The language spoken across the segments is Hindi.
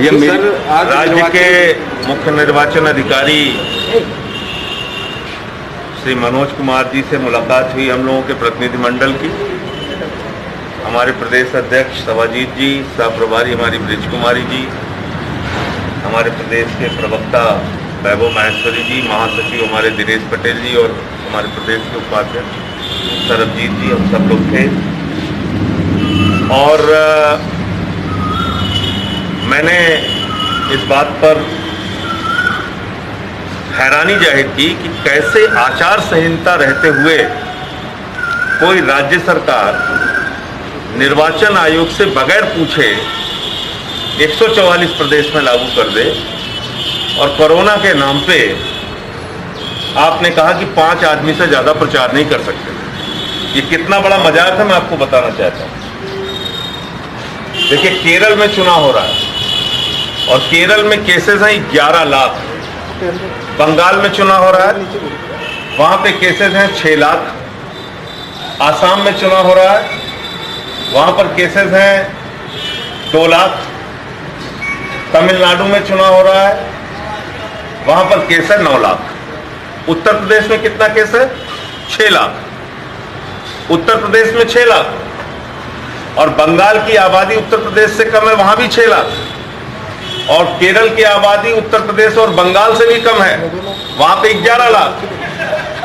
ये राज्य के मुख्य निर्वाचन अधिकारी श्री मनोज कुमार जी से मुलाकात हुई हम लोगों के प्रतिनिधिमंडल की। हमारे प्रदेश अध्यक्ष सवाजीत जी, सह प्रभारी हमारी ब्रिज कुमारी जी, हमारे प्रदेश के प्रवक्ता वैभव माहेश्वरी जी, महासचिव हमारे दिनेश पटेल जी और हमारे प्रदेश के उपाध्यक्ष सरबजीत जी, हम सब लोग थे। और मैंने इस बात पर हैरानी जाहिर की कि कैसे आचार संहिता रहते हुए कोई राज्य सरकार निर्वाचन आयोग से बगैर पूछे 144 प्रदेश में लागू कर दे। और कोरोना के नाम पे आपने कहा कि 5 आदमी से ज्यादा प्रचार नहीं कर सकते। ये कितना बड़ा मजाक है मैं आपको बताना चाहता हूं। देखिए, केरल में चुनाव हो रहा है और केरल में केसेस हैं 11 लाख। बंगाल में चुनाव हो रहा है, वहां पे केसेस हैं 6 लाख। आसाम में चुनाव हो रहा है, वहां पर केसेस हैं 2 लाख। तमिलनाडु में चुनाव हो रहा है, वहां पर केस है 9 लाख। उत्तर प्रदेश में कितना केस है? 6 लाख। उत्तर प्रदेश में 6 लाख और बंगाल की आबादी उत्तर प्रदेश से कम है, वहां भी 6 लाख। और केरल की आबादी उत्तर प्रदेश और बंगाल से भी कम है, वहां पे 11 लाख।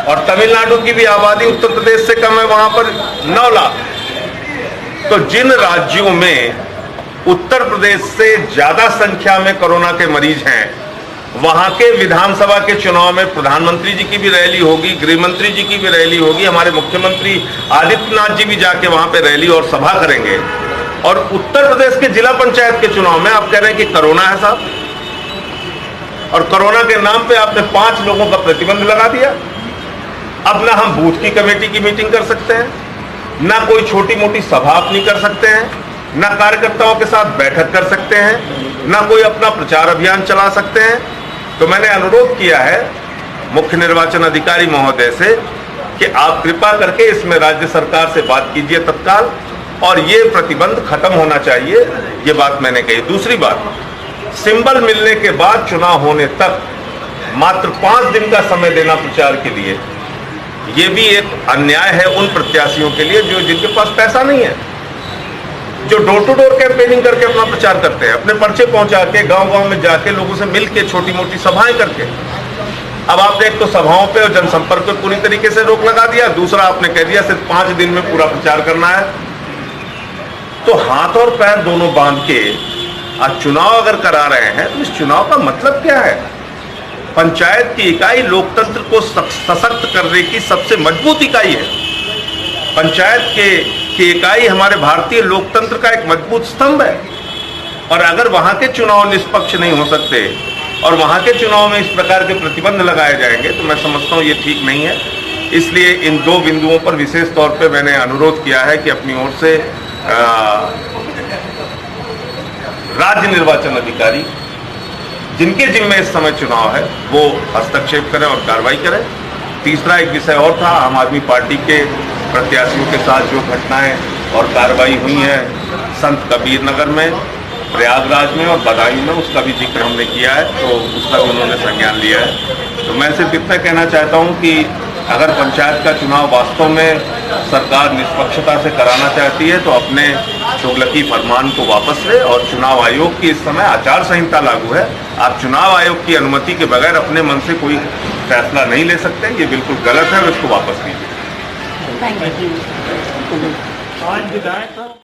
और तमिलनाडु की भी आबादी उत्तर प्रदेश से कम है, वहां पर 9 लाख। तो जिन राज्यों में उत्तर प्रदेश से ज्यादा संख्या में कोरोना के मरीज हैं, वहां के विधानसभा के चुनाव में प्रधानमंत्री जी की भी रैली होगी, गृह मंत्री जी की भी रैली होगी, हमारे मुख्यमंत्री आदित्यनाथ जी भी जाके वहां पे रैली और सभा करेंगे। और उत्तर प्रदेश के जिला पंचायत के चुनाव में आप कह रहे हैं कि कोरोना है साहब, और कोरोना के नाम पे आपने 5 लोगों का प्रतिबंध लगा दिया। अब ना हम बूथ की कमेटी की मीटिंग कर सकते हैं, ना कोई छोटी मोटी सभा अपनी कर सकते हैं, ना कार्यकर्ताओं के साथ बैठक कर सकते हैं, ना कोई अपना प्रचार अभियान चला सकते हैं। तो मैंने अनुरोध किया है मुख्य निर्वाचन अधिकारी महोदय से कि आप कृपा करके इसमें राज्य सरकार से बात कीजिए तत्काल, और ये प्रतिबंध खत्म होना चाहिए। ये बात मैंने कही। दूसरी बात, सिंबल मिलने के बाद चुनाव होने तक मात्र 5 दिन का समय देना प्रचार के लिए, ये भी एक अन्याय है उन प्रत्याशियों के लिए जो जिनके पास पैसा नहीं है, जो डोर टू डोर कैंपेनिंग करके अपना प्रचार करते हैं, अपने पर्चे पहुंचा के गांव-गांव में जाके लोगों से मिल के छोटी मोटी सभाएं करके। अब आपने एक तो सभाओं पे और जनसंपर्क पे पूरी तरीके से रोक लगा दिया, दूसरा आपने कह दिया सिर्फ 5 दिन में पूरा प्रचार करना है। तो हाथ और पैर दोनों बांध के आज चुनाव अगर करा रहे हैं तो इस चुनाव का मतलब क्या है? पंचायत की इकाई लोकतंत्र को सशक्त करने की सबसे मजबूत इकाई है। पंचायत की इकाई हमारे भारतीय लोकतंत्र का एक मजबूत स्तंभ है। और अगर वहां के चुनाव निष्पक्ष नहीं हो सकते और वहां के चुनाव में इस प्रकार के प्रतिबंध लगाए जाएंगे तो मैं समझता हूं ये ठीक नहीं है। इसलिए इन 2 बिंदुओं पर विशेष तौर पे मैंने अनुरोध किया है कि अपनी ओर से राज्य निर्वाचन अधिकारी जिनके जिम्मे इस समय चुनाव है वो हस्तक्षेप करें और कार्रवाई करें। तीसरा एक विषय और था, आम आदमी पार्टी के प्रत्याशियों के साथ जो घटनाएं और कार्रवाई हुई हैं संत कबीर नगर में, प्रयागराज में और बदायूं में, उसका भी जिक्र हमने किया है, तो उसका भी उन्होंने संज्ञान लिया है। तो मैं सिर्फ इतना कहना चाहता हूं कि अगर पंचायत का चुनाव वास्तव में सरकार निष्पक्षता से कराना चाहती है तो अपने तुगलकी फरमान को वापस ले। और चुनाव आयोग की इस समय आचार संहिता लागू है, आप चुनाव आयोग की अनुमति के बगैर अपने मन से कोई फैसला नहीं ले सकते। ये बिल्कुल गलत है और इसको वापस लीजिए।